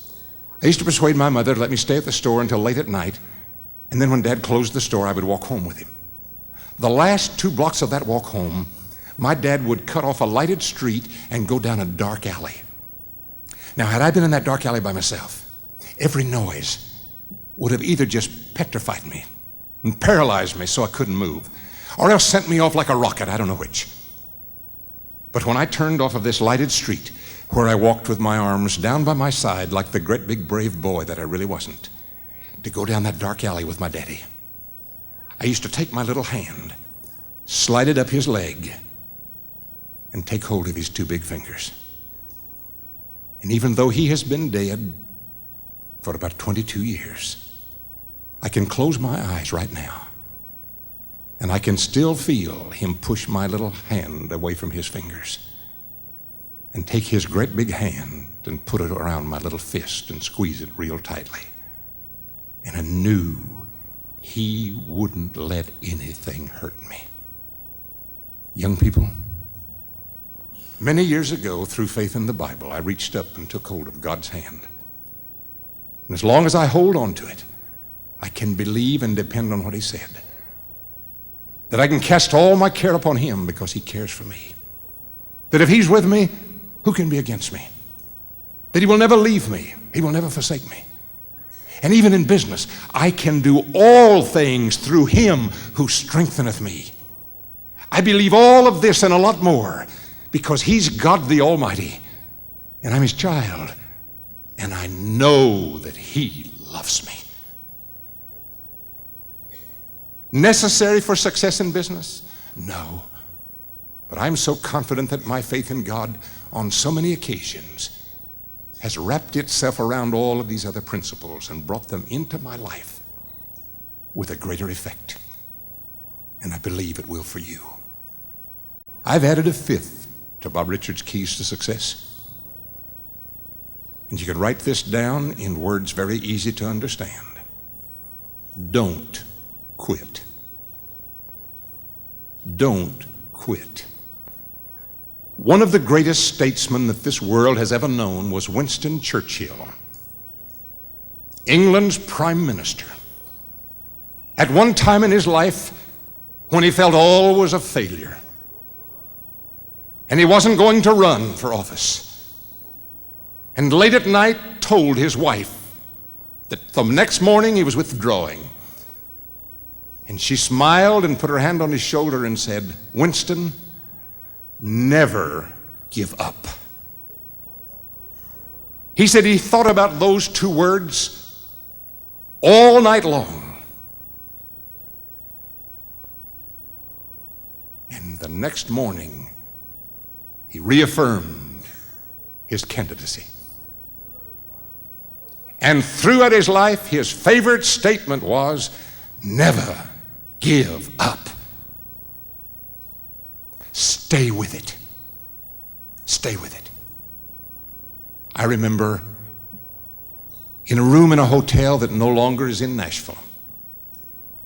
Speaker 1: I used to persuade my mother to let me stay at the store until late at night, and then when Dad closed the store, I would walk home with him. The last 2 blocks of that walk home, my dad would cut off a lighted street and go down a dark alley. Now, had I been in that dark alley by myself, every noise would have either just petrified me and paralyzed me so I couldn't move, or else sent me off like a rocket, I don't know which. But when I turned off of this lighted street, where I walked with my arms down by my side like the great big brave boy that I really wasn't, to go down that dark alley with my daddy, I used to take my little hand, slide it up his leg, and take hold of his 2 big fingers. And even though he has been dead for about 22 years, I can close my eyes right now, and I can still feel him push my little hand away from his fingers and take his great big hand and put it around my little fist and squeeze it real tightly. And I knew he wouldn't let anything hurt me. Young people, many years ago, through faith in the Bible, I reached up and took hold of God's hand. And as long as I hold on to it, I can believe and depend on what he said. That I can cast all my care upon him because he cares for me. That if he's with me, who can be against me? That he will never leave me. He will never forsake me. And even in business, I can do all things through him who strengtheneth me. I believe all of this and a lot more because he's God the Almighty, and I'm his child, and I know that he loves me. Necessary for success in business? No. But I'm so confident that my faith in God on so many occasions has wrapped itself around all of these other principles and brought them into my life with a greater effect. And I believe it will for you. I've added a 5th to Bob Richards' Keys to Success. And you can write this down in words very easy to understand. Don't quit. Don't quit. One of the greatest statesmen that this world has ever known was Winston Churchill, England's Prime Minister. At one time in his life, when he felt all was a failure, and he wasn't going to run for office, and late at night told his wife that the next morning he was withdrawing. And she smiled and put her hand on his shoulder and said, Winston, never give up. He said he thought about those 2 words all night long. And the next morning, he reaffirmed his candidacy. And throughout his life, his favorite statement was, never give up. Stay with it. Stay with it. I remember in a room in a hotel that no longer is in Nashville,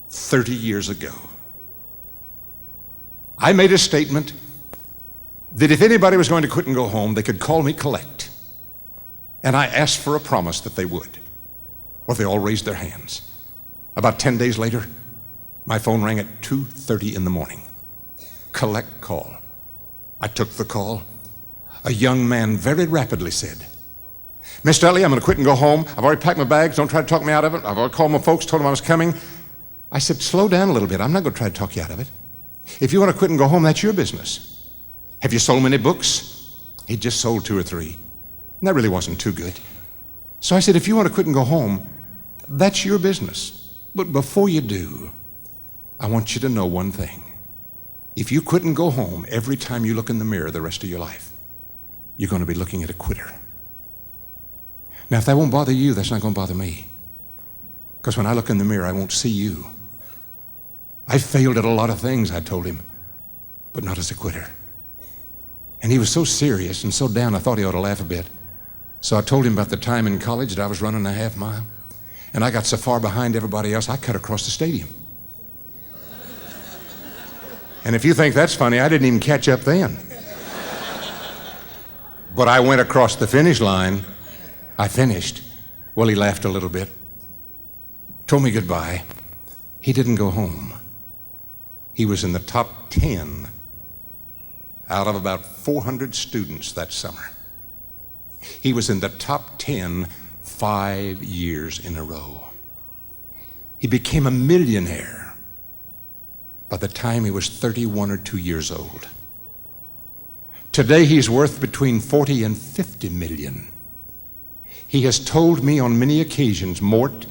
Speaker 1: 30 years ago, I made a statement that if anybody was going to quit and go home, they could call me collect. And I asked for a promise that they would. Well, they all raised their hands. About 10 days later, My phone rang at 2:30 in the morning. Collect call. I took the call. A young man very rapidly said, "Mr. Utley, I'm going to quit and go home. I've already packed my bags. Don't try to talk me out of it. I've already called my folks, told them I was coming." I said, "Slow down a little bit. I'm not going to try to talk you out of it. If you want to quit and go home, that's your business. Have you sold many books?" He'd just sold 2 or 3. And that really wasn't too good. So I said, "If you want to quit and go home, that's your business. But before you do, I want you to know one thing. If you quit and go home, every time you look in the mirror the rest of your life, you're going to be looking at a quitter. Now, if that won't bother you, that's not going to bother me. Because when I look in the mirror, I won't see you. I failed at a lot of things," I told him, "but not as a quitter." And he was so serious and so down, I thought he ought to laugh a bit. So I told him about the time in college that I was running a half mile, and I got so far behind everybody else, I cut across the stadium. And if you think that's funny, I didn't even catch up then. But I went across the finish line. I finished. Well, he laughed a little bit, told me goodbye. He didn't go home. He was in the top 10 out of about 400 students that summer. He was in the top 10 5 years in a row. He became a millionaire by the time he was 31 or 2 years old. Today he's worth between 40 and 50 million. He has told me on many occasions, "Mort,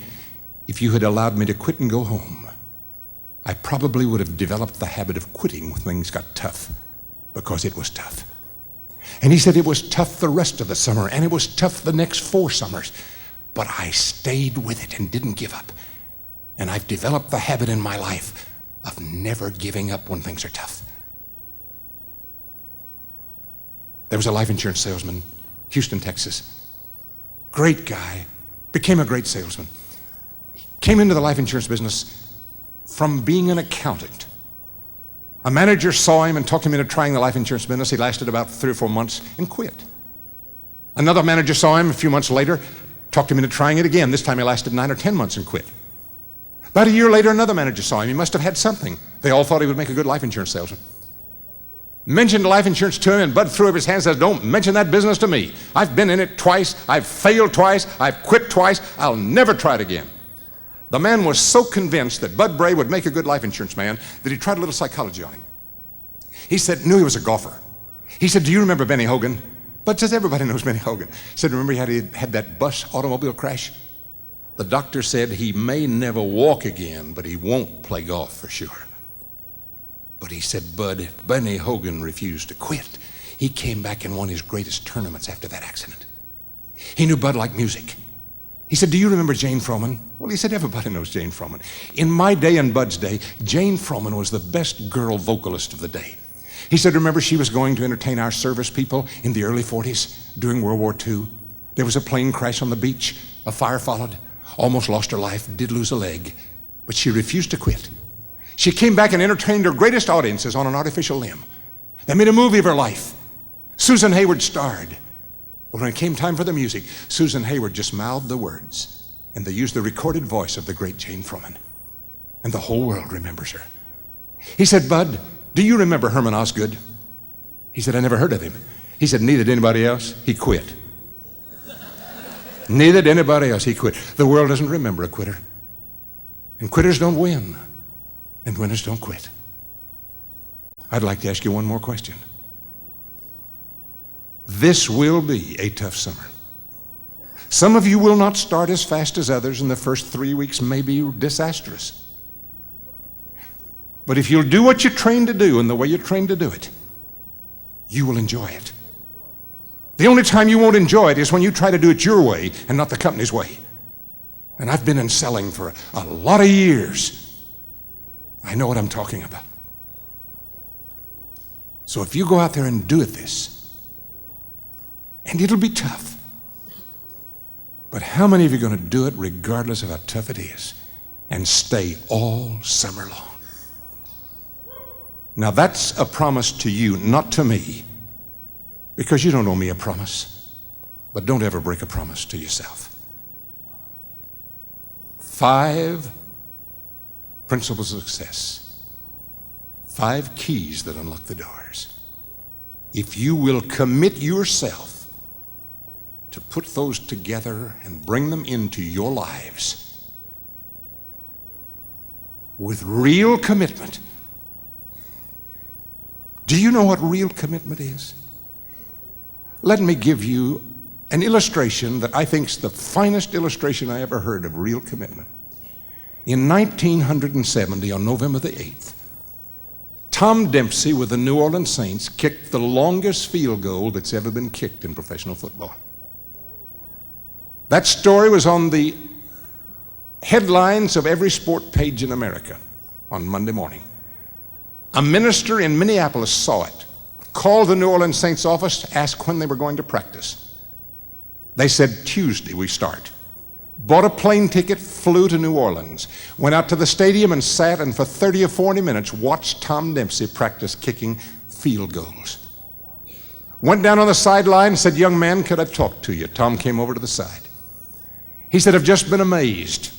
Speaker 1: if you had allowed me to quit and go home, I probably would have developed the habit of quitting when things got tough, because it was tough." And he said it was tough the rest of the summer, and it was tough the next 4 summers, but I stayed with it and didn't give up. And I've developed the habit in my life of never giving up when things are tough. There was a life insurance salesman, Houston, Texas. Great guy, became a great salesman. Came into the life insurance business from being an accountant. A manager saw him and talked him into trying the life insurance business. He lasted about 3 or 4 months and quit. Another manager saw him a few months later, talked him into trying it again. This time he lasted 9 or 10 months and quit. About a year later, another manager saw him. He must have had something. They all thought he would make a good life insurance salesman. Mentioned life insurance to him, and Bud threw up his hands and said, "Don't mention that business to me. I've been in it twice. I've failed twice. I've quit twice. I'll never try it again." The man was so convinced that Bud Bray would make a good life insurance man that he tried a little psychology on him. He said, knew he was a golfer. He said, "Do you remember Benny Hogan?" Bud says, "Everybody knows Benny Hogan." He said, "Remember he had that bus automobile crash? The doctor said he may never walk again, but he won't play golf for sure." But he said, "Bud, Benny Hogan refused to quit. He came back and won his greatest tournaments after that accident." He knew Bud liked music. He said, "Do you remember Jane Froman?" Well, he said, "Everybody knows Jane Froman." In my day and Bud's day, Jane Froman was the best girl vocalist of the day. He said, "Remember, she was going to entertain our service people in the early 40s during World War II. There was a plane crash on the beach. A fire followed. Almost lost her life, did lose a leg, but she refused to quit. She came back and entertained her greatest audiences on an artificial limb. They made a movie of her life. Susan Hayward starred. But when it came time for the music, Susan Hayward just mouthed the words, and they used the recorded voice of the great Jane Froman. And the whole world remembers her." He said, "Bud, do you remember Herman Osgood?" He said, "I never heard of him." He said, "Neither did anybody else. He quit." Neither did anybody else. He quit. The world doesn't remember a quitter. And quitters don't win. And winners don't quit. I'd like to ask you one more question. This will be a tough summer. Some of you will not start as fast as others, and the first 3 weeks may be disastrous. But if you'll do what you're trained to do and the way you're trained to do it, you will enjoy it. The only time you won't enjoy it is when you try to do it your way and not the company's way. And I've been in selling for a lot of years. I know what I'm talking about. So if you go out there and do it this, and it'll be tough, but how many of you are going to do it regardless of how tough it is and stay all summer long? Now that's a promise to you, not to me, because you don't owe me a promise. But don't ever break a promise to yourself. 5 Principles of success. 5 keys that unlock the doors. If you will commit yourself to put those together and bring them into your lives with real commitment. Do you know what real commitment is? Let me give you an illustration that I think is the finest illustration I ever heard of real commitment. In 1970, on November the 8th, Tom Dempsey with the New Orleans Saints kicked the longest field goal that's ever been kicked in professional football. That story was on the headlines of every sport page in America on Monday morning. A minister in Minneapolis saw it, called the New Orleans Saints office to ask when they were going to practice. They said, Tuesday we start. Bought a plane ticket, flew to New Orleans, went out to the stadium and sat and for 30 or 40 minutes watched Tom Dempsey practice kicking field goals. Went down on the sideline and said, young man, could I talk to you? Tom came over to the side. He said, I've just been amazed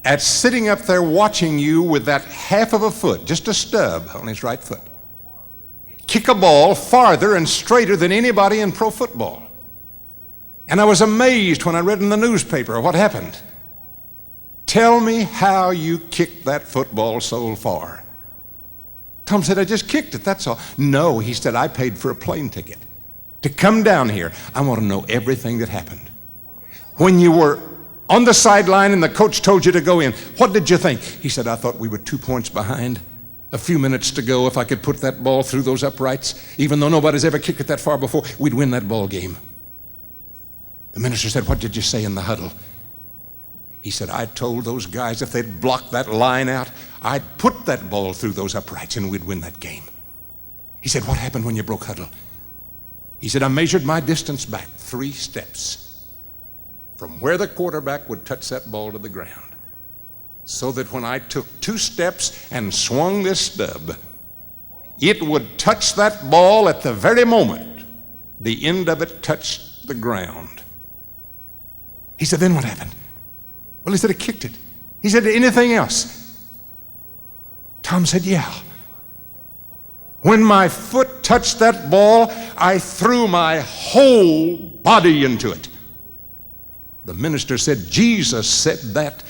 Speaker 1: at sitting up there watching you with that half of a foot, just a stub on his right foot, kick a ball farther and straighter than anybody in pro football. And I was amazed when I read in the newspaper what happened. Tell me how you kicked that football so far. Tom said, I just kicked it, that's all. No, he said, I paid for a plane ticket to come down here. I want to know everything that happened. When you were on the sideline and the coach told you to go in, what did you think? He said, I thought we were 2 points behind. A few minutes to go, if I could put that ball through those uprights, even though nobody's ever kicked it that far before, we'd win that ball game. The minister said, what did you say in the huddle? He said, I told those guys if they'd block that line out, I'd put that ball through those uprights and we'd win that game. He said, what happened when you broke huddle? He said, I measured my distance back 3 steps from where the quarterback would touch that ball to the ground, so that when I took 2 steps and swung this stub, it would touch that ball at the very moment the end of it touched the ground. He said, then what happened? Well, he said, I kicked it. He said, anything else? Tom said, yeah. When my foot touched that ball, I threw my whole body into it. The minister said, Jesus said that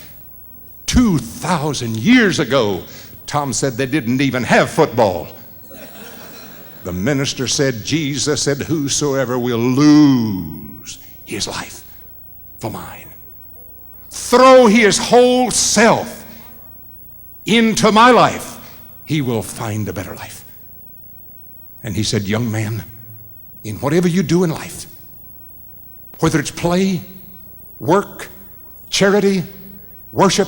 Speaker 1: 2,000 years ago. Tom said they didn't even have football. The minister said, Jesus said, whosoever will lose his life for mine, throw his whole self into my life, he will find a better life. And he said, young man, in whatever you do in life, whether it's play, work, charity, worship,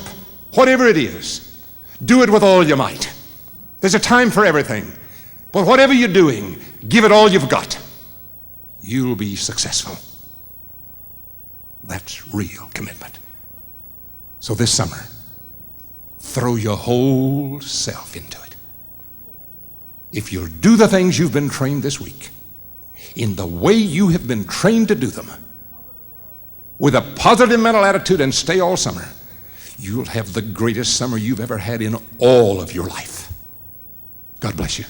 Speaker 1: whatever it is, do it with all your might. There's a time for everything. But whatever you're doing, give it all you've got. You'll be successful. That's real commitment. So this summer, throw your whole self into it. If you'll do the things you've been trained this week, in the way you have been trained to do them, with a positive mental attitude and stay all summer, you'll have the greatest summer you've ever had in all of your life. God bless you.